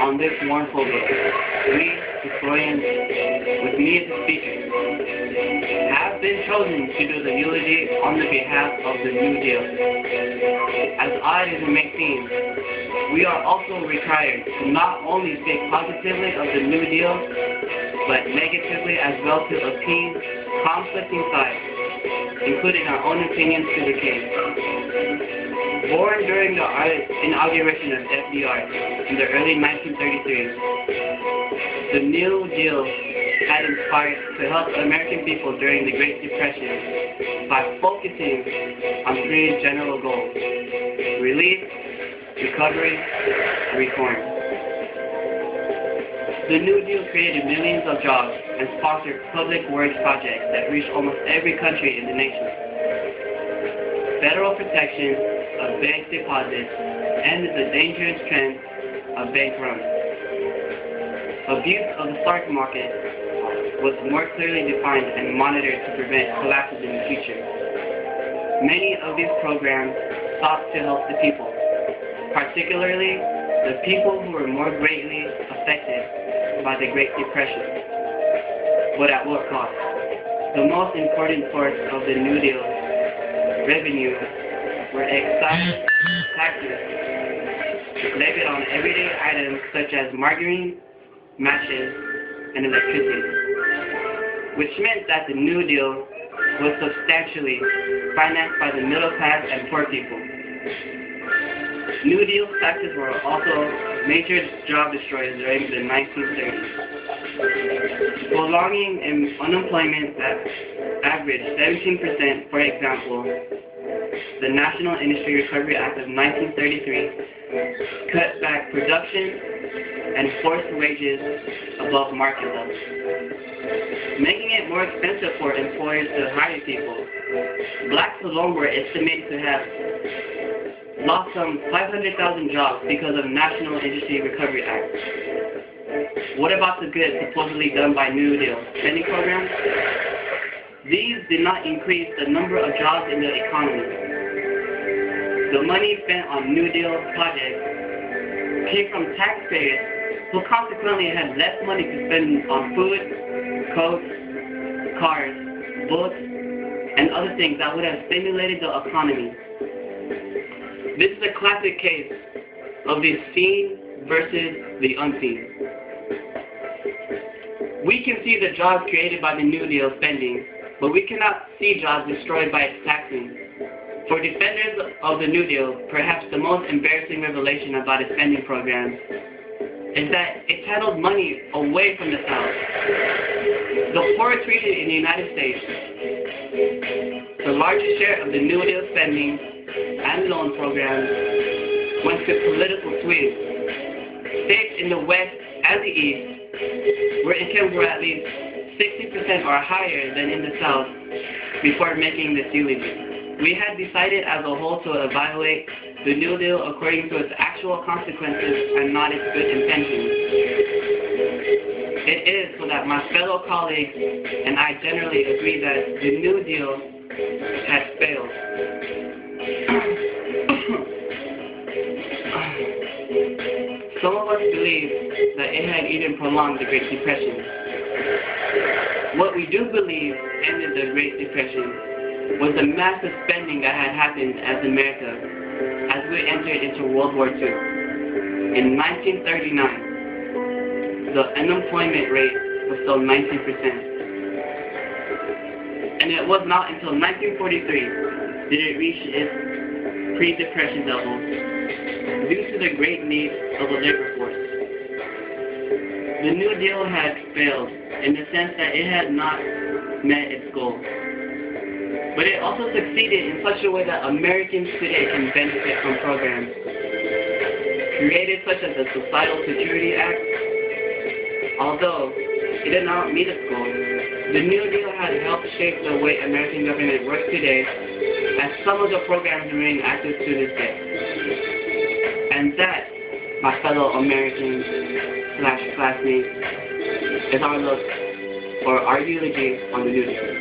on this mournful day, we, historians, with me as the speaker, have been chosen to do the eulogy on the behalf of the New Deal. As odd as it may seem, we are also required to not only speak positively of the New Deal, but negatively as well to appease conflicting sides, including our own opinions to the king. Born during the inauguration of FDR in the early 1933s, the New Deal had inspired to help American people during the Great Depression by focusing on three general goals: relief, recovery, and reform. The New Deal created millions of jobs and sponsored public works projects that reached almost every country in the nation. Federal protection of bank deposits ended the dangerous trend of bank runs. Abuse of the stock market was more clearly defined and monitored to prevent collapses in the future. Many of these programs sought to help the people, particularly the people who were more greatly affected by the Great Depression. But at what cost? The most important source of the New Deal revenue were excise taxes levied on everyday items such as margarine, matches, and electricity, which meant that the New Deal was substantially financed by the middle class and poor people. New Deal taxes were also major job destroyers during the 1930s, prolonging unemployment that averaged 17%. For example, the National Industry Recovery Act of 1933 cut back production and forced wages above market levels, making it more expensive for employers to hire people. Blacks alone were estimated to have lost some 500,000 jobs because of National Industry Recovery Act. What about the good supposedly done by New Deal spending programs? These did not increase the number of jobs in the economy. The money spent on New Deal projects came from taxpayers who consequently had less money to spend on food, coats, cars, books, and other things that would have stimulated the economy. This is a classic case of the seen versus the unseen. We can see the jobs created by the New Deal spending, but we cannot see jobs destroyed by its taxing. For defenders of the New Deal, perhaps the most embarrassing revelation about its spending programs is that it channeled money away from the South. The poor treated in the United States. The largest share of the New Deal spending and loan programs went to political Swedes. States in the West and the East, where incomes were at least 60% or higher than in the South before making this eulogy. We had decided as a whole to evaluate the New Deal according to its actual consequences and not its good intentions. It is so that my fellow colleagues and I generally agree that the New Deal has failed. Some of us believe that it had even prolonged the Great Depression. What we do believe ended the Great Depression was the massive spending that had happened as America as we entered into World War II. In 1939, the unemployment rate was still 19%. And it was not until 1943 did it reach its pre-depression level due to the great need of the labor force. The New Deal had failed in the sense that it had not met its goal. But it also succeeded in such a way that Americans today can benefit from programs created such as the Social Security Act. Although it did not meet its goal, the New Deal had helped shape the way American government works today, as some of the programs remain active to this day. And that, my fellow Americans/classmates, is our look or our eulogy on the New Deal.